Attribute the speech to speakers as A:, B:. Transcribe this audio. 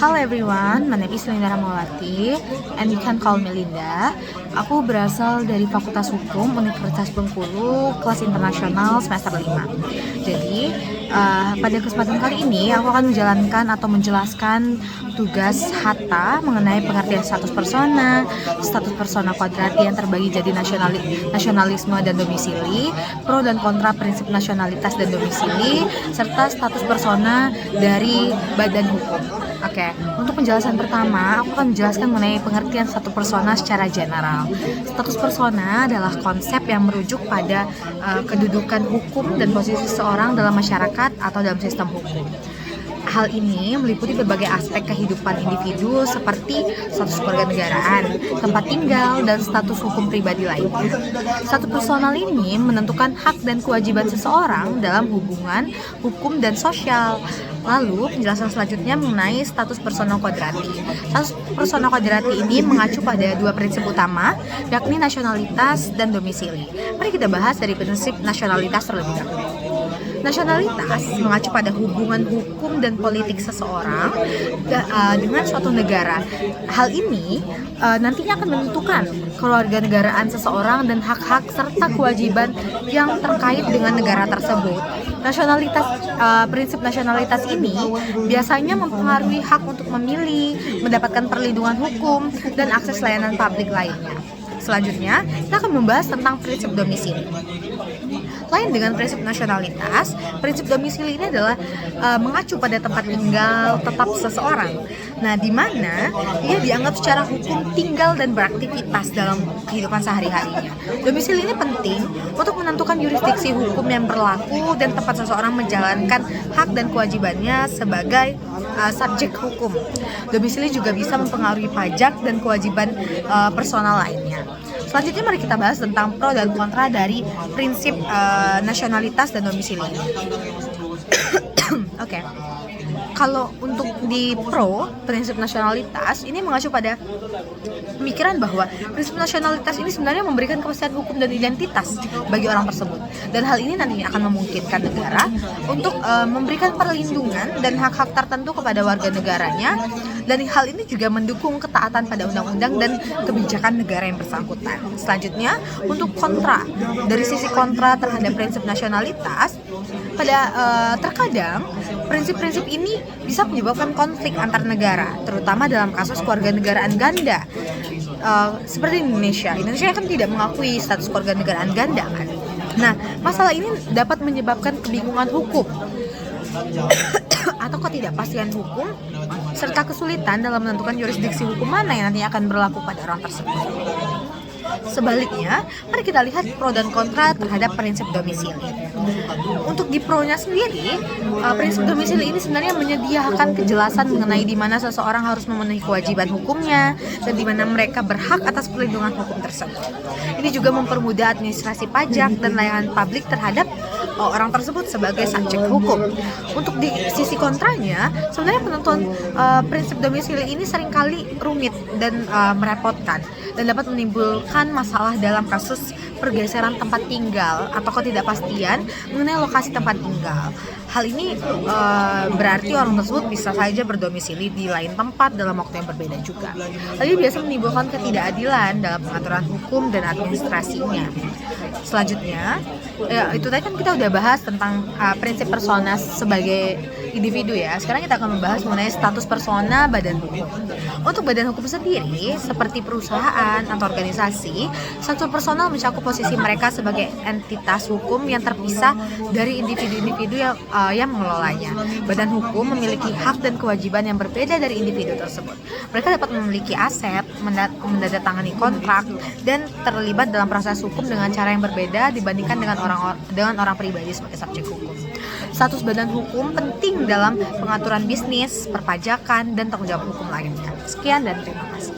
A: Hello everyone, my name is Linda Ramawati and you can call me Linda. Aku berasal dari Fakultas Hukum Universitas Bengkulu, kelas internasional semester 5. Jadi, pada kesempatan kali ini aku akan menjalankan atau menjelaskan tugas Hatta mengenai pengertian status persona kuadrati yang terbagi jadi nasionalisme dan domisili, pro dan kontra prinsip nasionalitas dan domisili, serta status persona dari badan hukum. Oke, untuk penjelasan pertama, aku akan menjelaskan mengenai pengertian status persona secara general. Status persona adalah konsep yang merujuk pada kedudukan hukum dan posisi seseorang dalam masyarakat atau dalam sistem hukum. Hal ini meliputi berbagai aspek kehidupan individu seperti status kewarganegaraan, tempat tinggal, dan status hukum pribadi lainnya. Status personal ini menentukan hak dan kewajiban seseorang dalam hubungan hukum dan sosial. Lalu, penjelasan selanjutnya mengenai status persona kuadrati. Status persona kuadrati ini mengacu pada dua prinsip utama, yakni nasionalitas dan domisili. Mari kita bahas dari prinsip nasionalitas terlebih dahulu. Nasionalitas mengacu pada hubungan hukum dan politik seseorang dengan suatu negara. Hal ini nantinya akan menentukan kewarganegaraan seseorang dan hak-hak serta kewajiban yang terkait dengan negara tersebut. Prinsip nasionalitas ini biasanya mempengaruhi hak untuk memilih, mendapatkan perlindungan hukum, dan akses layanan publik lainnya. Selanjutnya, kita akan membahas tentang prinsip domisili. Lain dengan prinsip nasionalitas, prinsip domisili ini adalah mengacu pada tempat tinggal tetap seseorang. Nah, di mana ia dianggap secara hukum tinggal dan beraktivitas dalam kehidupan sehari-harinya. Domisili ini penting untuk menentukan yurisdiksi hukum yang berlaku dan tempat seseorang menjalankan hak dan kewajibannya sebagai subjek hukum. Domisili juga bisa mempengaruhi pajak dan kewajiban personal lainnya. Selanjutnya mari kita bahas tentang pro dan kontra dari prinsip nasionalitas dan domisili ini. Oke. Kalau untuk di pro prinsip nasionalitas ini mengacu pada pemikiran bahwa prinsip nasionalitas ini sebenarnya memberikan kepastian hukum dan identitas bagi orang tersebut, dan hal ini nantinya akan memungkinkan negara untuk memberikan perlindungan dan hak-hak tertentu kepada warga negaranya, dan hal ini juga mendukung ketaatan pada undang-undang dan kebijakan negara yang bersangkutan. Selanjutnya, untuk kontra, dari sisi kontra terhadap prinsip nasionalitas, terkadang prinsip-prinsip ini bisa menyebabkan konflik antar negara, terutama dalam kasus kewarganegaraan ganda. Seperti Indonesia kan tidak mengakui status kewarganegaraan ganda kan. Nah, masalah ini dapat menyebabkan kebingungan hukum atau ketidakpastian hukum serta kesulitan dalam menentukan yurisdiksi hukum mana yang nantinya akan berlaku pada orang tersebut. Sebaliknya, mari kita lihat pro dan kontra terhadap prinsip domisili. Untuk di pro-nya sendiri, prinsip domisili ini sebenarnya menyediakan kejelasan mengenai di mana seseorang harus memenuhi kewajiban hukumnya dan di mana mereka berhak atas perlindungan hukum tersebut. Ini juga mempermudah administrasi pajak dan layanan publik terhadap orang tersebut sebagai subjek hukum. Untuk di sisi kontranya, sebenarnya penentuan prinsip domisili ini seringkali rumit dan merepotkan dan dapat menimbulkan masalah dalam kasus pergeseran tempat tinggal atau ketidakpastian mengenai lokasi tempat tinggal. Hal ini berarti orang tersebut bisa saja berdomisili di lain tempat dalam waktu yang berbeda juga. Hal ini biasa menimbulkan ketidakadilan dalam pengaturan hukum dan administrasinya. Selanjutnya, itu tadi kan kita udah bahas tentang prinsip persona sebagai individu ya. Sekarang kita akan membahas mengenai status persona badan hukum. Untuk badan hukum sendiri, seperti perusahaan atau organisasi, status personal mencakup posisi mereka sebagai entitas hukum yang terpisah dari individu-individu yang mengelolanya. Badan hukum memiliki hak dan kewajiban yang berbeda dari individu tersebut. Mereka dapat memiliki aset, menandatangani kontrak, dan terlibat dalam proses hukum dengan cara yang berbeda dibandingkan dengan orang pribadi sebagai subjek hukum. Status badan hukum penting dalam pengaturan bisnis, perpajakan, dan tanggung jawab hukum lainnya. Sekian dan terima kasih.